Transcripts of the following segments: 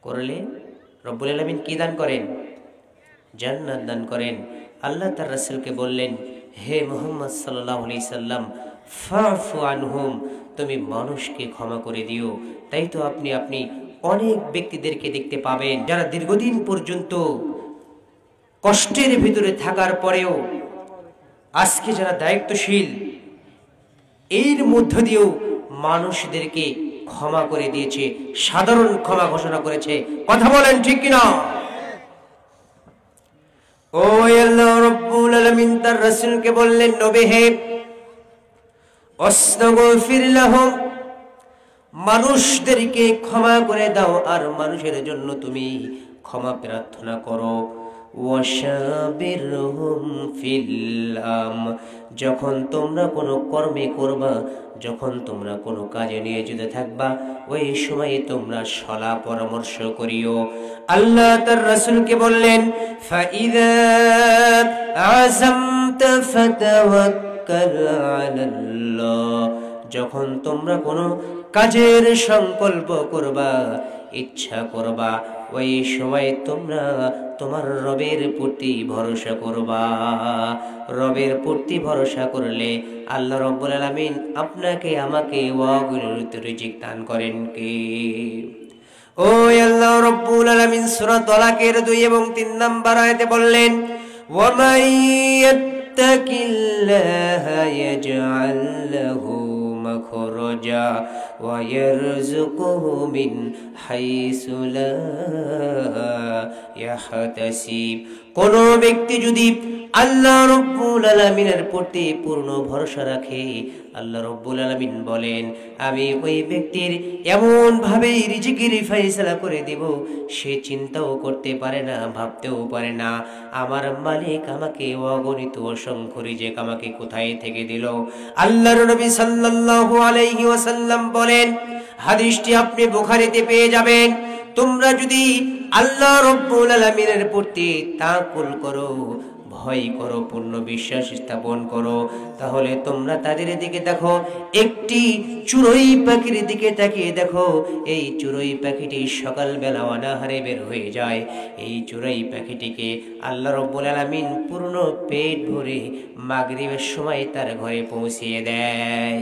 করলে রব্বুল আলামিন কি দান করেন? জান্নাত দান করেন। আল্লাহ তার রাসূলকে বললেন, হে মুহাম্মদ সাল্লাল্লাহু আলাইহি সাল্লাম, ফাফু আনহুম, তুমি মানুষকে ক্ষমা করে দিও। তাই তো আপনি অনেক ব্যক্তিদেরকে দেখতে পাবেন যারা দীর্ঘদিন পর্যন্ত কষ্টের ভিতরে থাকার পরেও আজকে যারা দায়িত্বশীল, এর মধ্য দিয়েও মানুষদেরকে ক্ষমা করে দিয়েছে, সাধারণ ক্ষমা ঘোষণা করেছে। কথা বলেন ঠিক কিনা? ও আল্লাহ রাব্বুল আলামিন তার রাসূলকে বললেন, নবী হে, আস্তাগফির লাহুম, মানুষদেরকে ক্ষমা করে দাও আর মানুষের জন্য তুমি ক্ষমা প্রার্থনা করো। ওয়াশাবিরহুম ফিল আমর, যখন তোমরা কোনো কর্মে করবা, যখন তোমরা কোনো কাজে নিয়োজিত থাকবা, ওই সময়ে তোমরা সলা পরামর্শ করিও। আল্লাহ তার রাসূলকে বললেন, ফাইযা আযামতা ফাতাওয়াক্কাল আলাল্লাহ, যখন তোমরা কোনো কাজের সংকল্প করবা, ইচ্ছা করবা, ওই সময় তোমরা তোমার রবের প্রতি ভরসা করবা। রবের প্রতি ভরসা করলে আল্লাহ রাব্বুল আলামিন আপনাকে আমাকে অগণিত রিজিক দান করেন কে? ও আল্লাহ রাব্বুল আলামিন সূরা তালাকের 2 এবং 3 নম্বর আয়াতে বললেন, ওয়া মাইয়াত্তাকিল্লাহা ইয়াজআল লাহু মাখরাজা ওয়া ইয়ারযুকুহু মিন হাইসু লা ইয়াহতাসিব। কোন ব্যক্তি যদি আল্লাহ রাব্বুল আলামিনের প্রতি পূর্ণ ভরসা রাখে, আল্লাহ রাব্বুল আলামিন বলেন, আমি ওই ব্যক্তির এমন ভাবে রিজিকের ফয়সালা করে দেব, সে চিন্তাও করতে পারে না, ভাবতেও পারে না আমার মালিক আমাকে অগণিত অসংখ্য রিজিক আমাকে কোথায় থেকে দিল। আল্লাহর নবী সাল্লাল্লাহু আলাইহি ওয়াসাল্লাম বলেন, হাদিসটি আপনি বুখারীতে পেয়ে যাবেন, তোমরা যদি আল্লাহ রাব্বুল আলামিনের প্রতি তাওয়াক্কুল করো, ভয় করো, পূর্ণ বিশ্বাস স্থাপন করো, তাহলে তোমরা তাদের দিকে দেখো, একটি চড়ুই পাখির দিকে তাকিয়ে দেখো, এই চড়ুই পাখিটি সকালবেলা অনাহারে বের হয়ে যায়, এই চড়ুই পাখিটিকে আল্লাহ রাব্বুল আলামিন পূর্ণ পেট ভরে মাগরিবের সময় তার ঘরে পৌঁছিয়ে দেয়।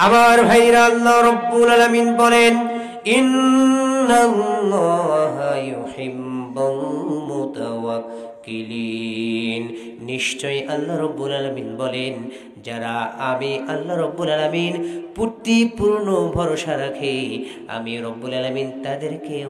আমার ভাইরা, আল্লাহ রাব্বুল আলামিন বলেন, ইন্নাল্লাহা ইউহিব্বুল মুতাওয়াক্কিলিন, নিশ্চয় আল্লাহ রাব্বুল আলামিন বলেন, যারা আমি আল্লাহ রাব্বুল আলামিন প্রতি পূর্ণ ভরসা রাখে, আমি রাব্বুল আলামিন তাদেরকে